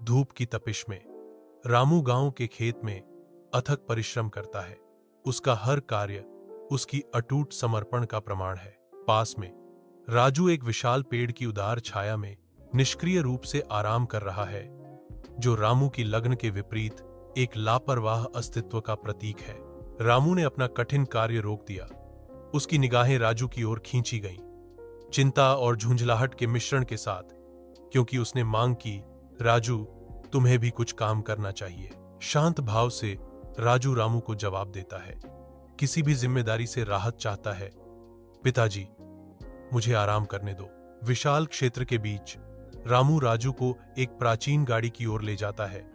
धूप की तपिश में रामू गांव के खेत में अथक परिश्रम करता है। उसका हर कार्य उसकी अटूट समर्पण का प्रमाण है। पास में राजू एक विशाल पेड़ की उदार छाया में निष्क्रिय रूप से आराम कर रहा है, जो रामू की लगन के विपरीत एक लापरवाह अस्तित्व का प्रतीक है। रामू ने अपना कठिन कार्य रोक दिया। उसकी निगाहें राजू की ओर खींची गईं, चिंता और झुंझलाहट के मिश्रण के साथ, क्योंकि उसने मांग की, राजू, तुम्हें भी कुछ काम करना चाहिए। शांत भाव से राजू रामू को जवाब देता है, किसी भी जिम्मेदारी से राहत चाहता है। पिताजी, मुझे आराम करने दो। विशाल क्षेत्र के बीच रामू राजू को एक प्राचीन गाड़ी की ओर ले जाता है,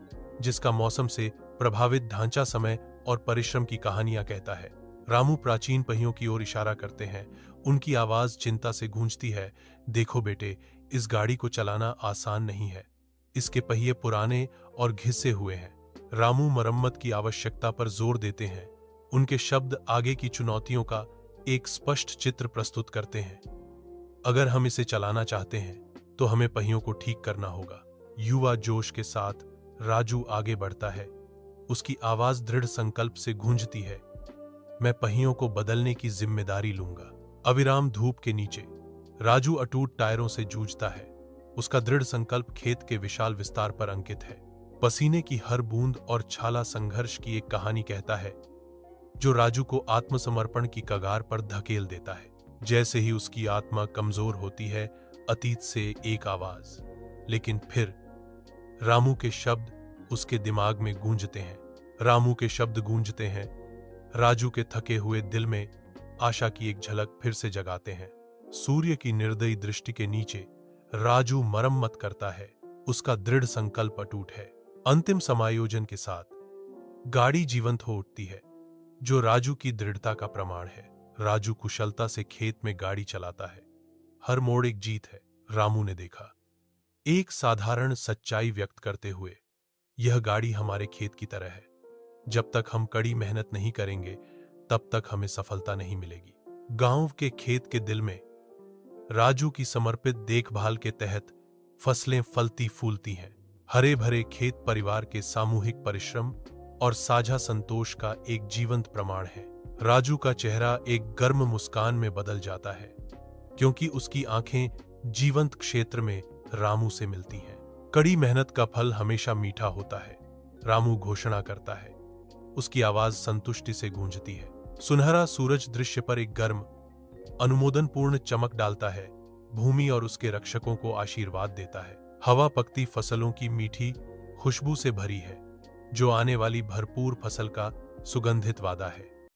जिसका मौसम से प्रभावित ढांचा समय और परिश्रम की कहानियां कहता है। रामू प्राचीन पहियों की ओर इशारा करते हैं। उनकी आवाज चिंता से गूंजती है, देखो बेटे, इस गाड़ी को चलाना आसान नहीं है। इसके पहिए पुराने और घिसे हुए हैं। रामू मरम्मत की आवश्यकता पर जोर देते हैं। उनके शब्द आगे की चुनौतियों का एक स्पष्ट चित्र प्रस्तुत करते हैं। अगर हम इसे चलाना चाहते हैं तो हमें पहियों को ठीक करना होगा। युवा जोश के साथ राजू आगे बढ़ता है। उसकी आवाज दृढ़ संकल्प से गूंजती है, मैं पहियों को बदलने की जिम्मेदारी लूंगा। अविराम धूप के नीचे राजू अटूट टायरों से जूझता है। उसका दृढ़ संकल्प खेत के विशाल विस्तार पर अंकित है। पसीने की हर बूंद और छाला संघर्ष की एक कहानी कहता है, जो राजू को आत्मसमर्पण की कगार पर धकेल देता है। जैसे ही उसकी आत्मा कमजोर होती है, अतीत से एक आवाज, लेकिन फिर रामू के शब्द उसके दिमाग में गूंजते हैं। रामू के शब्द गूंजते हैं, राजू के थके हुए दिल में आशा की एक झलक फिर से जगाते हैं। सूर्य की निर्दयी दृष्टि के नीचे राजू मरम्मत करता है। उसका दृढ़ संकल्प अटूट है। अंतिम समायोजन के साथ गाड़ी जीवंत हो उठती है, जो राजू की दृढ़ता का प्रमाण है। राजू कुशलता से खेत में गाड़ी चलाता है। हर मोड़ एक जीत है। रामू ने देखा, एक साधारण सच्चाई व्यक्त करते हुए, यह गाड़ी हमारे खेत की तरह है। जब तक हम कड़ी मेहनत नहीं करेंगे, तब तक हमें सफलता नहीं मिलेगी। गांव के खेत के दिल में राजू की समर्पित देखभाल के तहत फसलें फलती फूलती हैं। हरे भरे खेत परिवार के सामूहिक परिश्रम और साझा संतोष का एक जीवंत प्रमाण है। राजू का चेहरा एक गर्म मुस्कान में बदल जाता है, क्योंकि उसकी आंखें जीवंत क्षेत्र में रामू से मिलती हैं। कड़ी मेहनत का फल हमेशा मीठा होता है, रामू घोषणा करता है। उसकी आवाज संतुष्टि से गूंजती है। सुनहरा सूरज दृश्य पर एक गर्म, अनुमोदनपूर्ण चमक डालता है। भूमि और उसके रक्षकों को आशीर्वाद देता है। हवा पकती फसलों की मीठी खुशबू से भरी है, जो आने वाली भरपूर फसल का सुगंधित वादा है।